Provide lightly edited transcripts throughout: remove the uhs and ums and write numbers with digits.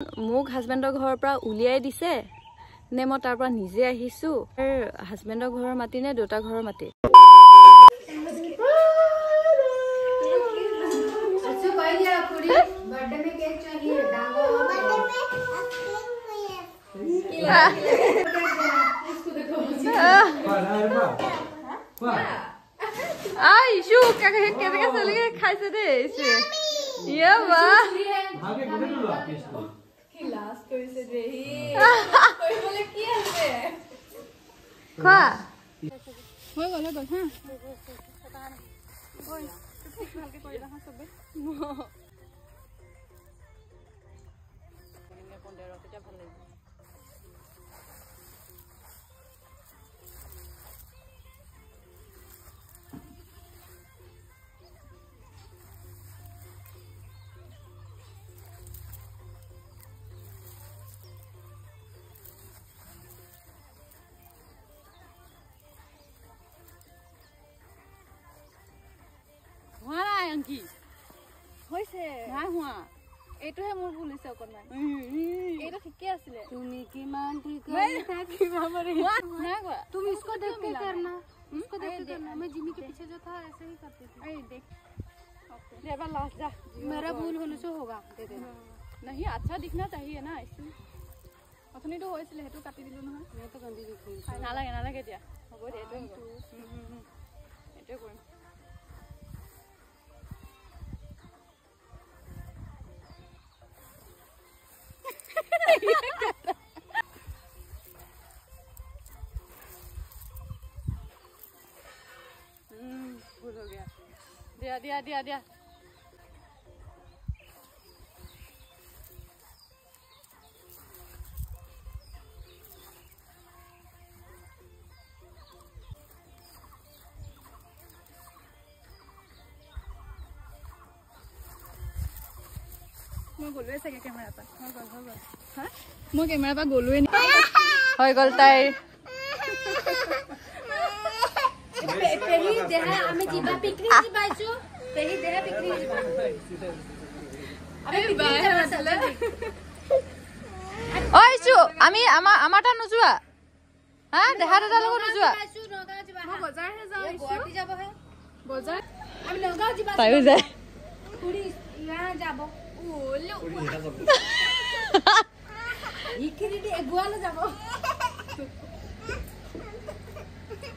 মোক হাজবেণ্ডৰ ঘৰৰ পৰা উলিয়াই দিছে নে মই তাৰ পৰা নিজে আহিছো হাজবেণ্ডৰ ঘৰৰ মাটি নে দেউতা ঘৰৰ মাটি आई शू क्या कैसे चले गए खाई से दे इसे ये वाह भागे गुडे लो आप इसको क्लास कोई से दे ही कोई बोले किया है खा होय गले गल हां ओय ठीक ভালকে কৰি ৰাখা সবে अंकी होइसे ना हुआ एटोहे मोर भूल हिसे ओकनमान एटा ठीके आছিলে তুমি কি মান ঠিক है कि बाबरे ना गो तुम इसको देख के करना इसको देख के करना मैं जिमी के पीछे जो था ऐसे ही करती थी ए देख ओके ले बा लास्ट जा मेरा भूल होने से होगा दे देना नहीं अच्छा दिखना चाहिए ना इसमें अथनी तो होइছিলে हेतु काटि दिलु নহয় मैं तो गंदी दिखी ना लागे दिया হ'ব दे एटो एटो কৰিম भूल हो गया दिया दिया दिया दिया मैं बोलवे सके कैमरा पर हो गल हां मैं कैमरा पर गोलवे नहीं हो गल ताई पेही देहा आमे जीबा पिकनिक जीबाइछु पेही देहा पिकनिक जीबा अरे बाय चला ओइछु आमी আমারটা নুজুয়া হ্যাঁ দেহা দাদা লগত নুজুয়া नगाव जीबा मैं बाजार है जाओ गुवाहाटी जाबो है बाजार आमे नगाव जीबा তাইও যায় पूरी यहां जाबो ओले इखिरी दे गुवाले जाबो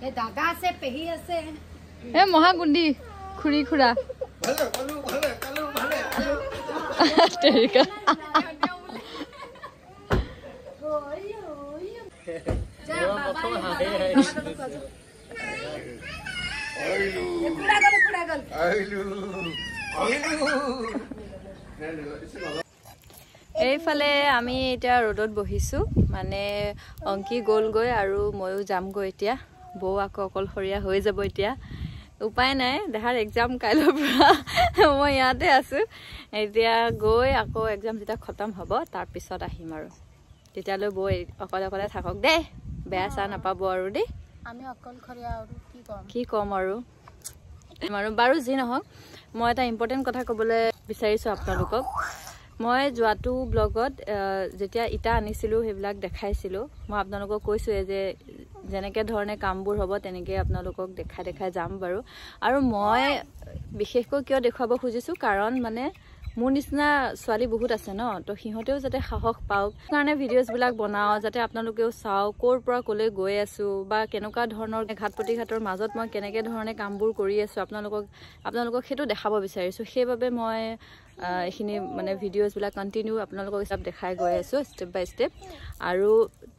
ए दादा से पेही আছে এ মহাগুন্ডি খুৰি খুৰা ভালে তেৰিকা जा बाबा खुड़ा गल এইফালে আমি এতিয়া ৰোডত বহিছো মানে অংকি গলগৈ আৰু ময়ো যামগৈ এতিয়া বৌ আকৌ অকলশৰীয়া হৈ যাব এতিয়া উপায় নাই দেহাৰ এক্সাম কাইলৰ পৰা মই ইয়াতে আছো এতিয়া গৈ আকৌ এক্সাম যেতিয়া খতম হ'ব তাৰ পিছত আহিম আৰু তেতিয়ালৈ বৌ অকলে থাকক দে বেয়া চা নাপাব আৰু দেই আমি অকলশৰীয়া আৰু কি কম আৰু বাৰু যি নহওক মই এটা ইম্পৰ্টেণ্ট কথা ক'বলৈ বিচাৰিছো আপোনালোকক মই যোৱাটো ব্লগত যেতিয়া ইটা আনিছিলো সেইবিলাক দেখাইছিলো মই আপোনালোকক কৈছোৱে যে যেনেকে ধৰণে কামবোৰ হ'ব তেনেকে আপোনালোকক দেখাই যাম বাৰু আৰু মই বিশেষকৈ কিয় দেখাব খুজিছো কাৰণ মানে মোৰ নিচিনা ছোৱালী বহুত আছে ন তো সিহঁতেও যাতে সাহস পাওক কাৰণে ভিডিঅ'জ বিলাক বনাও যাতে আপোনালোকেও চাও কোৰ পৰা কলে গৈ আছো বা কেনেকুৱা ধৰণৰ ঘাট প্ৰতিঘাটৰ মাজত মই কেনেকে ধৰণে কামবোৰ কৰি আছো আপোনালোকক সেইটো দেখাব বিচাৰিছো সেইবাবে মই এখিনি মানে ভিডিঅ'জ বিলাক কন্টিনিউ আপোনালোকক সব দেখাই গৈ আছো ষ্টেপ বাই ষ্টেপ আৰু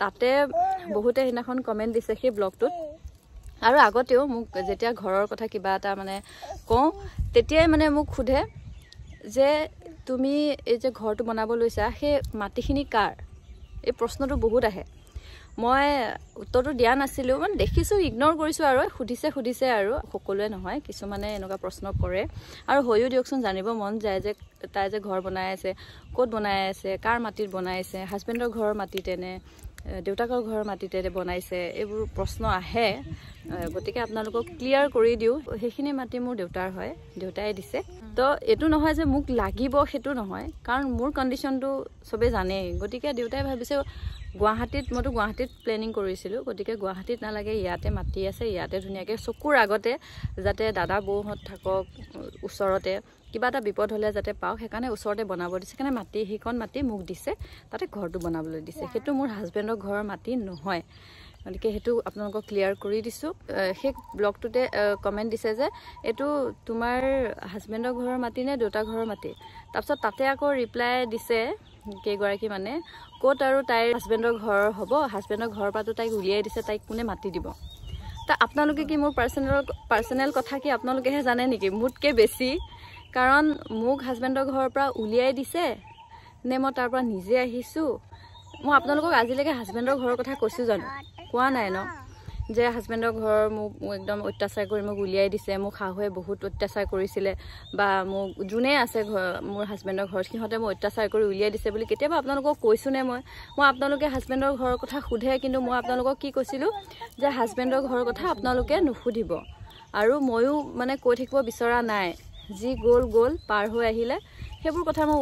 তাতে বহুতে হিনাখন কমেন্ট দিছে সেই ব্লগটোত আৰু আগতেও মোক যেতিয়া ঘৰৰ কথা কিবা এটা মানে কওঁ তেতিয়াই মানে মোক খুধে যে তুমি এই যে ঘৰটো বনাব লৈছা সেই মাটিখিনি কাৰ এই প্ৰশ্নটো বহুত আহে মই উত্তৰটো দিয়া নাছিলো মানে দেখিছো ইগনোৰ কৰিছো আৰু খুদিছে আৰু সকলোৱে নহয় কিছুমানে এনেকুৱা প্ৰশ্ন কৰে আৰু হয়ও দিয়কচোন জানিব মন যায় যে তাই যে ঘৰ বনাই আছে ক'ত বনাই আছে কাৰ মাটিত বনাইছে হাজবেণ্ডৰ ঘৰৰ মাটিতে নে দেউতাকৰ ঘৰৰ মাটিতে বনাইছে এইবোৰ প্ৰশ্ন আহে গতিকে আপোনালোকক ক্লিয়াৰ কৰি দিও সেইখিনি মাটি মোৰ দেউতাৰ হয় দেউতাই দিছে তো এইটো নহয় যে মোক লাগিব সেইটো নহয় কাৰণ মোৰ কণ্ডিশ্যনটো চবেই জানেই গতিকে দেউতাই ভাবিছে গুৱাহাটীত মইতো গুৱাহাটীত প্লেনিং কৰিছিলোঁ গতিকে গুৱাহাটীত নালাগে ইয়াতে মাটি আছে ইয়াতে ধুনীয়াকৈ চকুৰ আগতে যাতে দাদা বৌহঁত থাকক ওচৰতে কিবা এটা বিপদ হ'লে যাতে পাওঁ সেইকাৰণে ওচৰতে বনাব দিছে সেইকাৰণে মাটি সেইখন মাটি মোক দিছে তাতে ঘৰটো বনাবলৈ দিছে সেইটো মোৰ হাজবেণ্ডৰ ঘৰৰ মাটি নহয় গতিকে সেইটো আপোনালোকক ক্লিয়াৰ কৰি দিছোঁ সেই ব্লগটোতে কমেণ্ট দিছে যে এইটো তোমাৰ হাজবেণ্ডৰ ঘৰৰ মাটি নে দেউতাৰ ঘৰৰ মাটি তাৰপিছত তাতে আকৌ ৰিপ্লাই দিছে কেইগৰাকী মানে ক'ত আৰু তাইৰ হাজবেণ্ডৰ ঘৰ হ'ব হাজবেণ্ডৰ ঘৰৰ পৰাতো তাইক উলিয়াই দিছে তাইক কোনে মাটি দিব তা আপোনালোকে কি মোৰ পাৰ্চনেল কথা কি আপোনালোকেহে জানে নেকি মোতকৈ বেছি কাৰণ মোক হাজবেণ্ডৰ ঘৰৰ পৰা উলিয়াই দিছে নে মই তাৰ পৰা নিজে আহিছোঁ মই আপোনালোকক আজিলৈকে হাজবেণ্ডৰ ঘৰৰ কথা কৈছোঁ জানো কোৱা নাই ন যে হাজবেণ্ডৰ ঘৰ মোক একদম অত্যাচাৰ কৰি মোক উলিয়াই দিছে মোক শাহুৱে বহুত অত্যাচাৰ কৰিছিলে বা মোক যোনে আছে মোৰ হাজবেণ্ডৰ ঘৰত সিহঁতে মোক অত্যাচাৰ কৰি উলিয়াই দিছে বুলি কেতিয়াবা আপোনালোকক কৈছোঁ নে মই আপোনালোকে হাজবেণ্ডৰ ঘৰৰ কথা সোধে কিন্তু মই আপোনালোকক কি কৈছিলোঁ যে হাজবেণ্ডৰ ঘৰৰ কথা আপোনালোকে নুসুধিব আৰু ময়ো মানে কৈ থাকিব বিচৰা নাই যি গ'ল পাৰ হৈ আহিলে সেইবোৰ কথা মই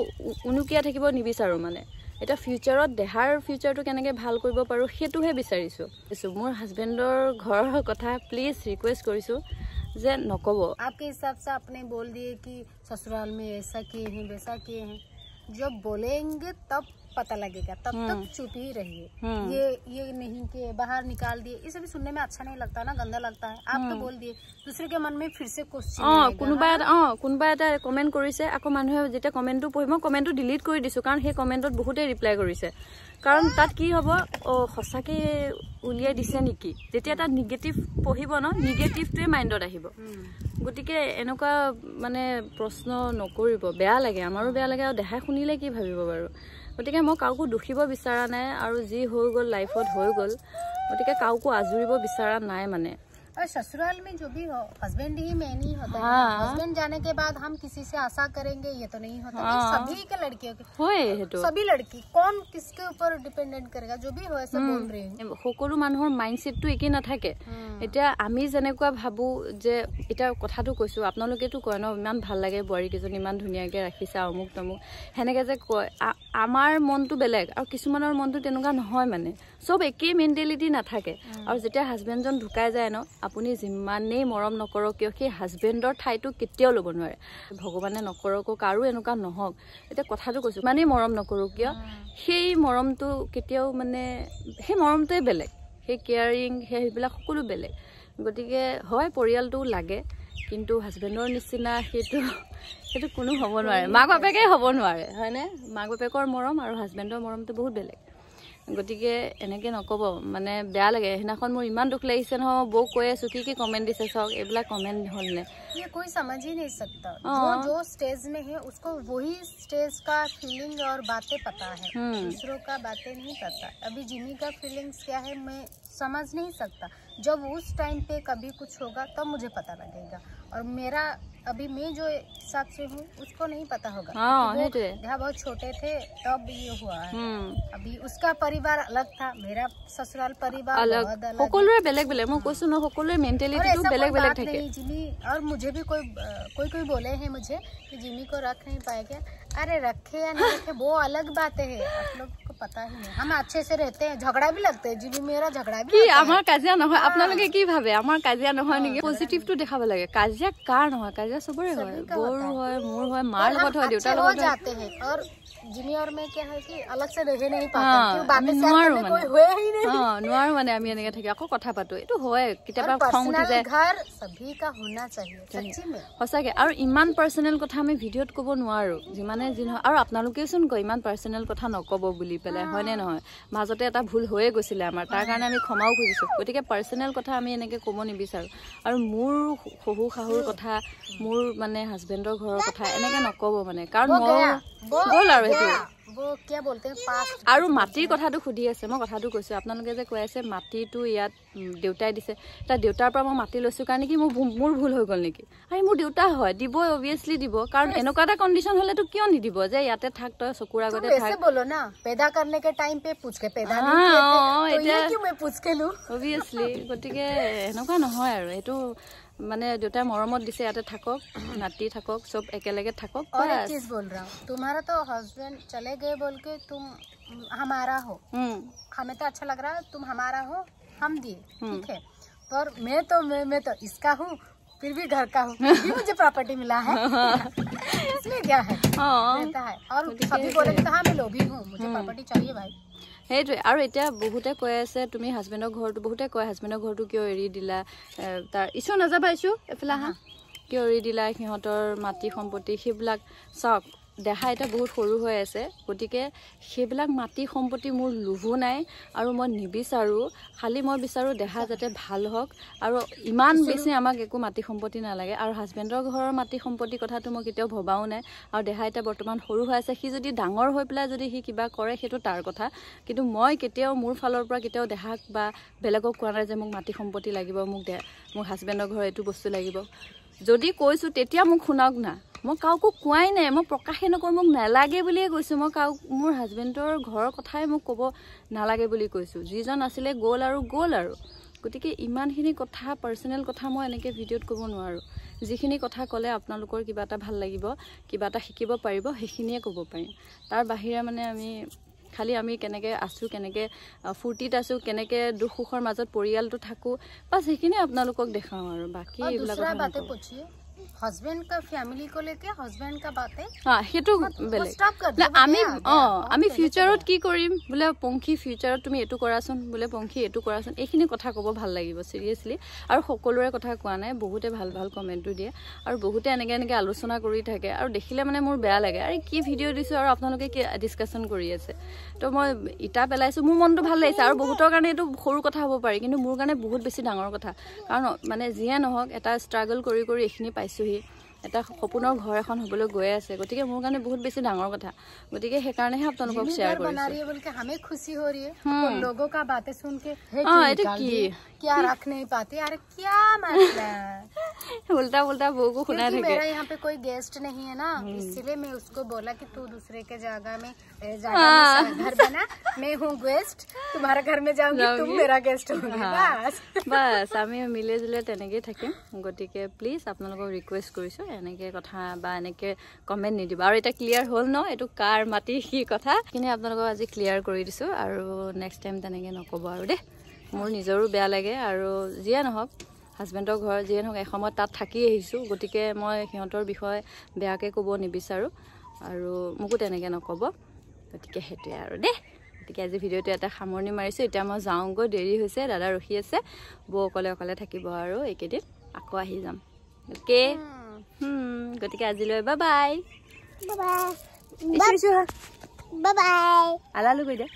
উনুকিয়াই থাকিব নিবিচাৰোঁ মানে এটা ফিউচাৰত দেহাৰ ফিউচাৰটো কেনেকৈ ভাল কৰিব পাৰোঁ সেইটোহে বিচাৰিছোঁ মোৰ হাজবেণ্ডৰ ঘৰৰ কথা প্লিজ ৰিকুৱেষ্ট কৰিছোঁ যে নক'ব आपके हिसाब से आपने बोल दिए कि ससुराल में ऐसा किए हैं वैसा किए हैं जब बोलेंगे तब पता लगेगा तब तक चुप ही रहिए ये नहीं कि बाहर निकाल दिए ये सब सुनने में अच्छा नहीं लगता ना गंदा लगता है आप तो बोल दिए दूसरे के मन में फिर से क्वेश्चन কোনোবা এটা কমেণ্ট কৰিছে আকৌ মানুহে যেতিয়া কমেণ্টটো পঢ়ি মই কমেণ্টটো ডিলিট কৰি দিছোঁ কাৰণ সেই কমেণ্টত বহুতে ৰিপ্লাই কৰিছে কাৰণ তাত কি হ'ব সঁচাকৈ উলিয়াই দিছে নেকি যেতিয়া এটা নিগেটিভ পঢ়িব ন নিগেটিভটোৱে মাইণ্ডত আহিব গতিকে এনেকুৱা মানে প্ৰশ্ন নকৰিব বেয়া লাগে আমাৰো বেয়া লাগে আৰু দেখাই শুনিলে কি ভাবিব বাৰু গতিকে মই কাউকো দুখিব বিচৰা নাই আৰু যি হৈ গ'ল লাইফত হৈ গ'ল গতিকে কাউকো আজুৰিব বিচৰা নাই মানে और ससुराल में जो भी हो हस्बैंड ही मेन ही होता है हस्बैंड जाने के बाद हम किसी से आशा करेंगे ये तो नहीं होता सभी के लड़कियों के सभी लड़की कौन किसके ऊपर डिपेंडेंट करेगा जो भी हो ऐसा बोल रही हूँ সকলো মানুহৰ মাইণ্ডছেটটো একেই নাথাকে এতিয়া আমি যেনেকুৱা ভাবো যে এটা কথাটো কৈছোঁ আপোনালোকেতো কয় ন ইমান ভাল লাগে বোৱাৰীকেইজনী ইমান ধুনীয়াকৈ ৰাখিছে অমুক তমুক সেনেকৈ যে কয় আমাৰ মনটো বেলেগ আৰু কিছুমানৰ মনটো তেনেকুৱা নহয় মানে চব একেই মেণ্টেলিটি নাথাকে আৰু যেতিয়া হাজবেণ্ডজন ঢুকাই যায় ন আপুনি যিমানেই মৰম নকৰক কিয় সেই হাজবেণ্ডৰ ঠাইটো কেতিয়াও ল'ব নোৱাৰে ভগৱানে নকৰক কাৰো এনেকুৱা নহওক এতিয়া কথাটো কৈছোঁ ইমানেই মৰম নকৰোঁ কিয় সেই মৰমটো কেতিয়াও মানে সেই মৰমটোৱে বেলেগ সেই কেয়াৰিং সেইবিলাক সকলো বেলেগ গতিকে হয় পৰিয়ালটো লাগে কিন্তু হাজবেণ্ডৰ নিচিনা সেইটো কোনো হ'ব নোৱাৰে মাক বাপেকেই হ'ব নোৱাৰে হয়নে মাক বাপেকৰ মৰম আৰু হাজবেণ্ডৰ মৰমটো বহুত বেলেগ গতিকে এনেকৈ নক'ব মানে বেয়া লাগে সেইদিনাখন মোৰ ইমান দুখ লাগিছে নহয় বৌক কৈ আছোঁ কি কমেণ্ট দিছে চাওক এইবিলাক কমেণ্ট হ'ল নে ये कोई समझ ही नहीं सकता जो स्टेज में है उसको वही स्टेज का फीलिंग और बातें पता है दूसरों का बातें नहीं पता अभी जिमी का फीलिंग्स क्या है मैं समझ नहीं सकता जब उस टाइम पे कभी कुछ होगा तब मुझे पता लगेगा और मेरा अभी मैं जो हिसाब से हूँ उसको नहीं पता होगा जहाँ बहुत छोटे थे तब ये हुआ है अभी उसका परिवार अलग था मेरा ससुराल परिवार बहुत अलग সকলোৰে বেলেগ বেলেগ মই কৈছোঁ ন সকলোৰে মেণ্টেলিটিটো বেলেগ বেলেগ থাকে जिमी और मुझे भी कोई बोले हैं मुझे कि जिमी को रख नहीं पाए क्या अरे रखे या नहीं रखे वो अलग बातें है आप लोग को पता ही नहीं हम अच्छे से रहते हैं झगड़ा भी लगते हैं जिमी मेरा झगड़ा भी কি আমাৰ কাজিয়া নহয় আপোনালোকে কি ভাবে আমাৰ কাজিয়া নহয় নেকি পজিটিভটো দেখাব লাগে কাজিয়া কাৰ নহয় কাজিয়া চবৰে হয় বৌৰ হয় মোৰ হয় মাৰ লগত হয় দেউতাৰ লগত जाते हैं और जिमी और मैं क्या है कि अलग से रह नहीं पाते क्यों बातें शेयर करने कोई हुए ही नहीं নোৱাৰো মানে আমি এনেকৈ থাকি আকৌ কথা পাতো এইটো হয় কেতিয়াবা খং উঠি যায় घर सभी का होना चाहिए सच्ची में সঁচাকৈ আৰু ইমান পাৰ্চনেল কথা আমি ভিডিঅ'ত ক'ব নোৱাৰোঁ যিমানে যি নহয় আৰু আপোনালোকেওচোন কয় ইমান পাৰ্চনেল কথা নক'ব বুলি পেলাই হয়নে নহয় মাজতে এটা ভুল হৈয়ে গৈছিলে আমাৰ তাৰ কাৰণে আমি ক্ষমাও খুজিছোঁ গতিকে পাৰ্চনেল কথা আমি এনেকৈ ক'ব নিবিচাৰোঁ আৰু মোৰ শহু শাহুৰ কথা মোৰ মানে হাজবেণ্ডৰ ঘৰৰ কথা এনেকৈ নক'ব মানে কাৰণ মই গ'ল আৰু সেইটো আৰু মাটিৰ কথাটো সুধি আছে মই কথাটো কৈছোঁ আপোনালোকে যে কৈ আছে মাটিটো ইয়াত দেউতাই দিছে তাৰ দেউতাৰ পৰা মই মাটি লৈছোঁ কাৰণে কি মোৰ ভুল হৈ গ'ল নেকি আৰে মোৰ দেউতা হয় দিব অভিয়াছলি দিব কাৰণ এনেকুৱা এটা কণ্ডিশ্যন হ'লেতো কিয় নিদিব যে ইয়াতে থাক তই চকুৰ আগতে থাক অভিয়াছলি গতিকে এনেকুৱা নহয় আৰু এইটো মানে দেউতাই মৰমত দিছে ইয়াতে থাকক নাতি থাকক চব একেলগে থাকক और एक चीज बोल रहा हूँ तुम्हारा तो हस्बैंड चले गए बोल के तुम हमारा हो हमें तो अच्छा लग रहा है तुम हमारा हो हम दिए ठीक है पर मैं तो इसका हूँ फिर भी घर का हूँ भी मुझे प्रॉपर्टी मिला है इसमें क्या है रहता है और सभी बोलेंगे तो हाँ मैं लोभी हूँ मुझे प्रॉपर्टी चाहिए भाई সেইটোৱে আৰু এতিয়া বহুতে কৈ আছে তুমি হাজবেণ্ডৰ ঘৰটো বহুতে কয় হাজবেণ্ডৰ ঘৰটো কিয় এৰি দিলা তাৰ ইছ্যু নাযাবা ইছ্যু এফালে আহা কিয় এৰি দিলা সিহঁতৰ মাটি সম্পত্তি সেইবিলাক চাওক দেহা এটা বহুত সৰু হৈ আছে গতিকে সেইবিলাক মাটি সম্পত্তি মোৰ লোভো নাই আৰু মই নিবিচাৰোঁ খালি মই বিচাৰোঁ দেহা যাতে ভাল হওক আৰু ইমান বেছি আমাক একো মাটি সম্পত্তি নালাগে আৰু হাজবেণ্ডৰ ঘৰৰ মাটি সম্পত্তি কথাটো মই কেতিয়াও ভবাও নাই আৰু দেহা এটা বৰ্তমান সৰু হৈ আছে সি যদি ডাঙৰ হৈ পেলাই যদি সি কিবা কৰে সেইটো তাৰ কথা কিন্তু মই কেতিয়াও মোৰ ফালৰ পৰা কেতিয়াও দেহাক বা বেলেগক কোৱা নাই যে মোক মাটি সম্পত্তি লাগিব মোক হাজবেণ্ডৰ ঘৰৰ এইটো বস্তু লাগিব যদি কৈছোঁ তেতিয়া মোক শুনাওক না মই কাউকো কোৱাই নাই মই প্ৰকাশে নকৰোঁ মোক নালাগে বুলিয়ে কৈছোঁ মই মোৰ হাজবেণ্ডৰ ঘৰৰ কথাই মোক ক'ব নালাগে বুলি কৈছোঁ যিজন আছিলে গ'ল আৰু গতিকে ইমানখিনি কথা পাৰ্চনেল কথা মই এনেকৈ ভিডিঅ'ত ক'ব নোৱাৰোঁ যিখিনি কথা ক'লে আপোনালোকৰ কিবা এটা ভাল লাগিব কিবা এটা শিকিব পাৰিব সেইখিনিয়ে ক'ব পাৰিম তাৰ বাহিৰে মানে খালি আমি কেনেকৈ আছোঁ কেনেকৈ ফূৰ্তিত আছোঁ কেনেকৈ দুখ সুখৰ মাজত পৰিয়ালটো থাকোঁ বাছ সেইখিনি আপোনালোকক দেখাওঁ আৰু বাকী এইবিলাক हस्बैंड का फैमिली को लेके हस्बैंड का बातें हाँ हेतु बेले आमी फ्यूचरत की करिम बोले पंखी फ्यूचरत तुम एटु करासुन बोले पंखी एटु करासुन एखिनि कथा कब ভাল লাগিব সিৰিয়াসলি আৰু সকলোৰে কথা কোৱা নাই বহুতে ভাল ভাল কমেন্টও দিয়ে আৰু বহুতে এনেকে আলোচনা কৰি থাকে আৰু দেখিলে মানে মোৰ বেয়া লাগে আৰে কি ভিডিও দিছো আৰু আপোনালোকে কি ডিসকাশন কৰি আছে তো মই ইটা পেলাইছো মোৰ মনটো ভাল লাগিছে আৰু বহুতৰ কাৰণে এটো সৰু কথা হ'ব পাৰি কিন্তু মোৰ কাৰণে বহুত বেছি ডাঙৰ কথা কাৰণ মানে জিয়া নহক এটা স্ট্ৰাগল কৰি এখনি পাইছো এটা সপোনৰ ঘৰ এখন হবলৈ গৈ আছে গতিকে মোৰ কাৰণে বহুত বেছি ডাঙৰ কথা গতিকে হে কাৰণেহে আপোনালোকক শেয়াৰ কৰিছো बना रही है बोल के हमें खुशी हो रही है और लोगों का बातें सुन के क्या रख नहीं पाते यार क्या मतलब उल्टा वो को सुना थे मेरा यहाँ पे कोई गेस्ट नहीं है ना इसलिए मैं उसको बोला कि तू दूसरे के जगह में घर बना मैं हूँ गेस्ट तुम्हारा घर में जाऊंगी तुम मेरा गेस्ट होगी बस আমি মিলে জুলে তেনেকে থাকিম গতিকে প্লিজ আপোনালোকক ৰিকুৱেষ্ট কৰিছো এনেকে কথা বা এনেকে কমেন্ট নিদিবা আৰু এটা ক্লিয়াৰ হ'ল ন এটো কাৰ মাটি কি কথা কিনে আপোনালোকক আজি ক্লিয়াৰ কৰি দিছো আৰু নেক্সট টাইম তেনেকে নকব আৰু দে মোৰ নিজৰো বেয়া লাগে আৰু জিয়া নহক হাজবেণ্ডৰ ঘৰ জিয়া নহক এসময় তাত থাকি আহিছো গতিকে মই সিহঁতৰ বিষয় বেয়াকে ক'ব নিবিচাৰো আৰু মোকো তেনেকে নকব গতিকে হেতে আৰু দে গতিকে আজি ভিডিওটো এটা সামৰণি মাৰিছো এতিয়া মই যাওঁগৈ দেৰি হৈছে দাদা ৰখি আছে বৌ অকলে থাকিব আৰু একেদিন আকৌ আহি যাম ওকে গতিকে আজিলৈ বাই বাই বাই বাই আলালু কই দে